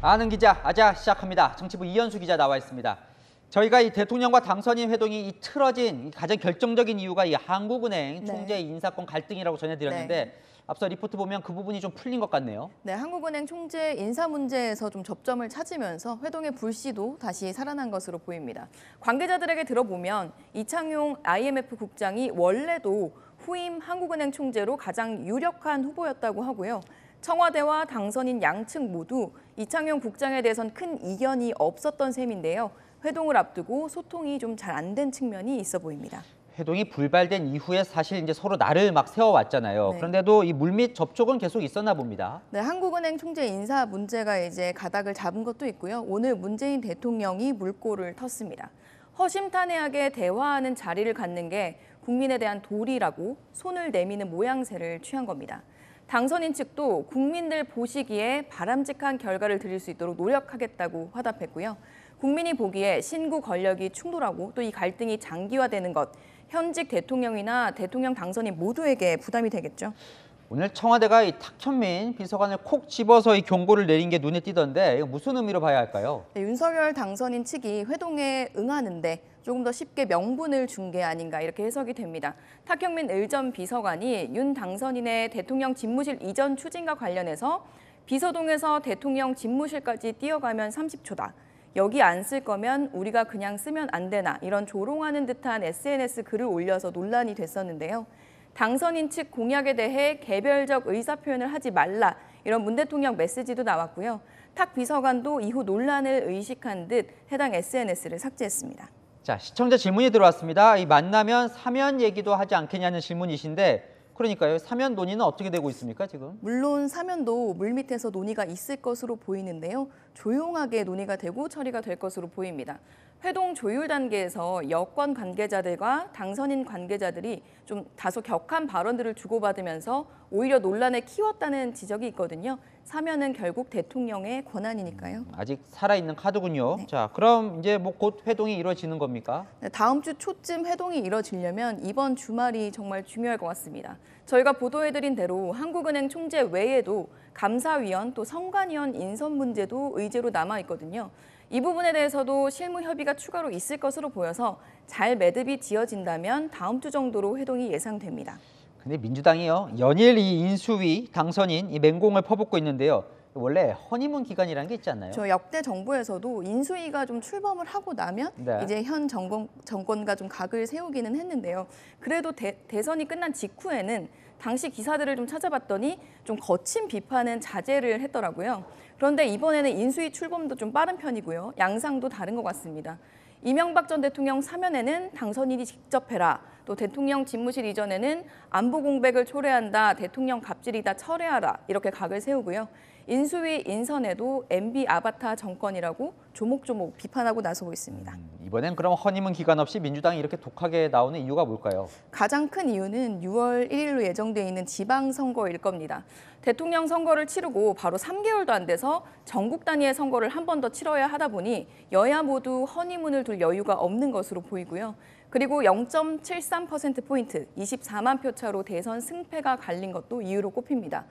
아는 기자, 아자 시작합니다. 정치부 이현수 기자 나와 있습니다. 저희가 이 대통령과 당선인 회동이 틀어진 가장 결정적인 이유가 이 한국은행 총재 인사권 갈등이라고 전해드렸는데 앞서 리포트 보면 그 부분이 좀 풀린 것 같네요. 네, 한국은행 총재 인사 문제에서 좀 접점을 찾으면서 회동의 불씨도 다시 살아난 것으로 보입니다. 관계자들에게 들어보면 이창용 IMF 국장이 원래도 후임 한국은행 총재로 가장 유력한 후보였다고 하고요. 청와대와 당선인 양측 모두 이창용 국장에 대해선 큰 이견이 없었던 셈인데요. 회동을 앞두고 소통이 좀 잘 안 된 측면이 있어 보입니다. 회동이 불발된 이후에 사실 이제 서로 날을 막 세워왔잖아요. 그런데도 이 물밑 접촉은 계속 있었나 봅니다. 네, 한국은행 총재 인사 문제가 이제 가닥을 잡은 것도 있고요. 오늘 문재인 대통령이 물꼬를 텄습니다. 허심탄회하게 대화하는 자리를 갖는 게 국민에 대한 도리라고 손을 내미는 모양새를 취한 겁니다. 당선인 측도 국민들 보시기에 바람직한 결과를 드릴 수 있도록 노력하겠다고 화답했고요. 국민이 보기에 신구 권력이 충돌하고 또 이 갈등이 장기화되는 것, 현직 대통령이나 대통령 당선인 모두에게 부담이 되겠죠. 오늘 청와대가 이 탁현민 비서관을 콕 집어서 이 경고를 내린 게 눈에 띄던데 이거 무슨 의미로 봐야 할까요? 네, 윤석열 당선인 측이 회동에 응하는데 조금 더 쉽게 명분을 준 게 아닌가 이렇게 해석이 됩니다. 탁현민 을 전 비서관이 윤 당선인의 대통령 집무실 이전 추진과 관련해서 비서동에서 대통령 집무실까지 뛰어가면 30초다. 여기 안 쓸 거면 우리가 그냥 쓰면 안 되나 이런 조롱하는 듯한 SNS 글을 올려서 논란이 됐었는데요. 당선인 측 공약에 대해 개별적 의사표현을 하지 말라 이런 문 대통령 메시지도 나왔고요. 탁 비서관도 이후 논란을 의식한 듯 해당 SNS를 삭제했습니다. 자, 시청자 질문이 들어왔습니다. 이 만나면 사면 얘기도 하지 않겠냐는 질문이신데 그러니까요. 사면 논의는 어떻게 되고 있습니까, 지금? 물론 사면도 물밑에서 논의가 있을 것으로 보이는데요. 조용하게 논의가 되고 처리가 될 것으로 보입니다. 회동 조율 단계에서 여권 관계자들과 당선인 관계자들이 좀 다소 격한 발언들을 주고받으면서 오히려 논란을 키웠다는 지적이 있거든요. 사면은 결국 대통령의 권한이니까요. 아직 살아있는 카드군요. 네. 자, 그럼 이제 뭐 곧 회동이 이루어지는 겁니까? 네, 다음 주 초쯤 회동이 이뤄지려면 이번 주말이 정말 중요할 것 같습니다. 저희가 보도해드린 대로 한국은행 총재 외에도 감사위원 또 선관위원 인선 문제도 의제로 남아있거든요. 이 부분에 대해서도 실무 협의가 추가로 있을 것으로 보여서 잘 매듭이 지어진다면 다음 주 정도로 회동이 예상됩니다. 근데 민주당이요. 연일 이 인수위 당선인 이 맹공을 퍼붓고 있는데요. 원래 허니문 기간이라는 게 있지 않나요? 저 역대 정부에서도 인수위가 좀 출범을 하고 나면 이제 현 정권과 좀 각을 세우기는 했는데요. 그래도 대선이 끝난 직후에는 당시 기사들을 좀 찾아봤더니 좀 거친 비판은 자제를 했더라고요. 그런데 이번에는 인수위 출범도 좀 빠른 편이고요. 양상도 다른 것 같습니다. 이명박 전 대통령 사면에는 당선인이 직접 해라. 또 대통령 집무실 이전에는 안보 공백을 초래한다. 대통령 갑질이다. 철회하라. 이렇게 각을 세우고요. 인수위 인선에도 MB 아바타 정권이라고 조목조목 비판하고 나서고 있습니다. 이번엔 그럼 허니문 기간 없이 민주당이 이렇게 독하게 나오는 이유가 뭘까요? 가장 큰 이유는 6월 1일로 예정돼 있는 지방선거일 겁니다. 대통령 선거를 치르고 바로 3개월도 안 돼서 전국 단위의 선거를 한 번 더 치러야 하다 보니 여야 모두 허니문을 둘 여유가 없는 것으로 보이고요. 그리고 0.73%포인트, 24만 표 차로 대선 승패가 갈린 것도 이유로 꼽힙니다.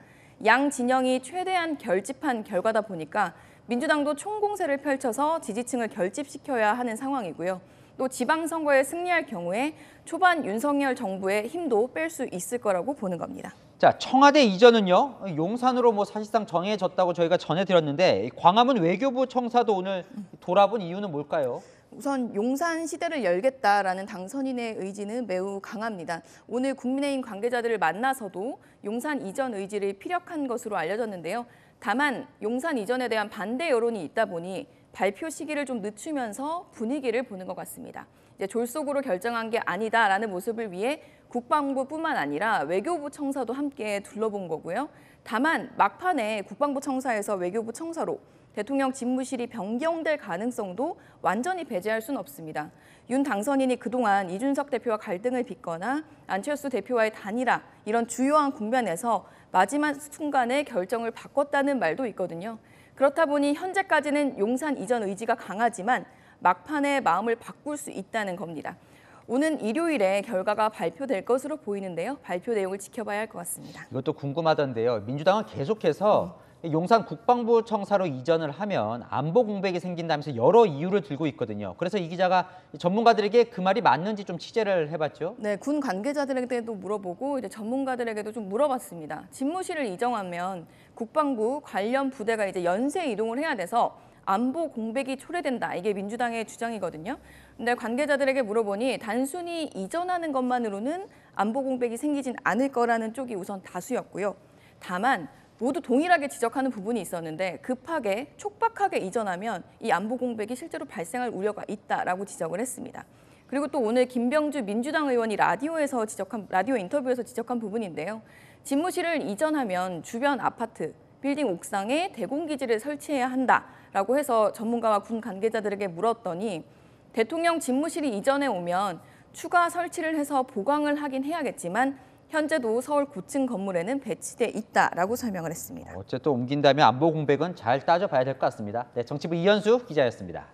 양 진영이 최대한 결집한 결과다 보니까 민주당도 총공세를 펼쳐서 지지층을 결집시켜야 하는 상황이고요. 또 지방선거에 승리할 경우에 초반 윤석열 정부의 힘도 뺄 수 있을 거라고 보는 겁니다. 자, 청와대 이전은요. 용산으로 뭐 사실상 정해졌다고 저희가 전해드렸는데 광화문 외교부 청사도 오늘 돌아본 이유는 뭘까요? 우선 용산 시대를 열겠다라는 당선인의 의지는 매우 강합니다. 오늘 국민의힘 관계자들을 만나서도 용산 이전 의지를 피력한 것으로 알려졌는데요. 다만 용산 이전에 대한 반대 여론이 있다 보니 발표 시기를 좀 늦추면서 분위기를 보는 것 같습니다. 이제 졸속으로 결정한 게 아니다라는 모습을 위해 국방부뿐만 아니라 외교부 청사도 함께 둘러본 거고요. 다만 막판에 국방부 청사에서 외교부 청사로 대통령 집무실이 변경될 가능성도 완전히 배제할 수는 없습니다. 윤 당선인이 그동안 이준석 대표와 갈등을 빚거나 안철수 대표와의 단일화 이런 주요한 국면에서 마지막 순간에 결정을 바꿨다는 말도 있거든요. 그렇다 보니 현재까지는 용산 이전 의지가 강하지만 막판에 마음을 바꿀 수 있다는 겁니다. 오는 일요일에 결과가 발표될 것으로 보이는데요. 발표 내용을 지켜봐야 할 것 같습니다. 이것도 궁금하던데요. 민주당은 계속해서 용산 국방부 청사로 이전을 하면 안보 공백이 생긴다면서 여러 이유를 들고 있거든요. 그래서 이 기자가 전문가들에게 그 말이 맞는지 좀 취재를 해봤죠. 네, 군 관계자들에게도 물어보고 이제 전문가들에게도 좀 물어봤습니다. 집무실을 이전하면 국방부 관련 부대가 이제 연쇄 이동을 해야 돼서 안보 공백이 초래된다. 이게 민주당의 주장이거든요. 근데 관계자들에게 물어보니 단순히 이전하는 것만으로는 안보 공백이 생기진 않을 거라는 쪽이 우선 다수였고요. 다만 모두 동일하게 지적하는 부분이 있었는데 급하게 촉박하게 이전하면 이 안보 공백이 실제로 발생할 우려가 있다라고 지적을 했습니다. 그리고 또 오늘 김병주 민주당 의원이 라디오 인터뷰에서 지적한 부분인데요. 집무실을 이전하면 주변 아파트, 빌딩 옥상에 대공기지를 설치해야 한다라고 해서 전문가와 군 관계자들에게 물었더니 대통령 집무실이 이전에 오면 추가 설치를 해서 보강을 하긴 해야겠지만 현재도 서울 고층 건물에는 배치돼 있다라고 설명을 했습니다. 어쨌든 옮긴다면 안보 공백은 잘 따져봐야 될 것 같습니다. 네, 정치부 이현수 기자였습니다.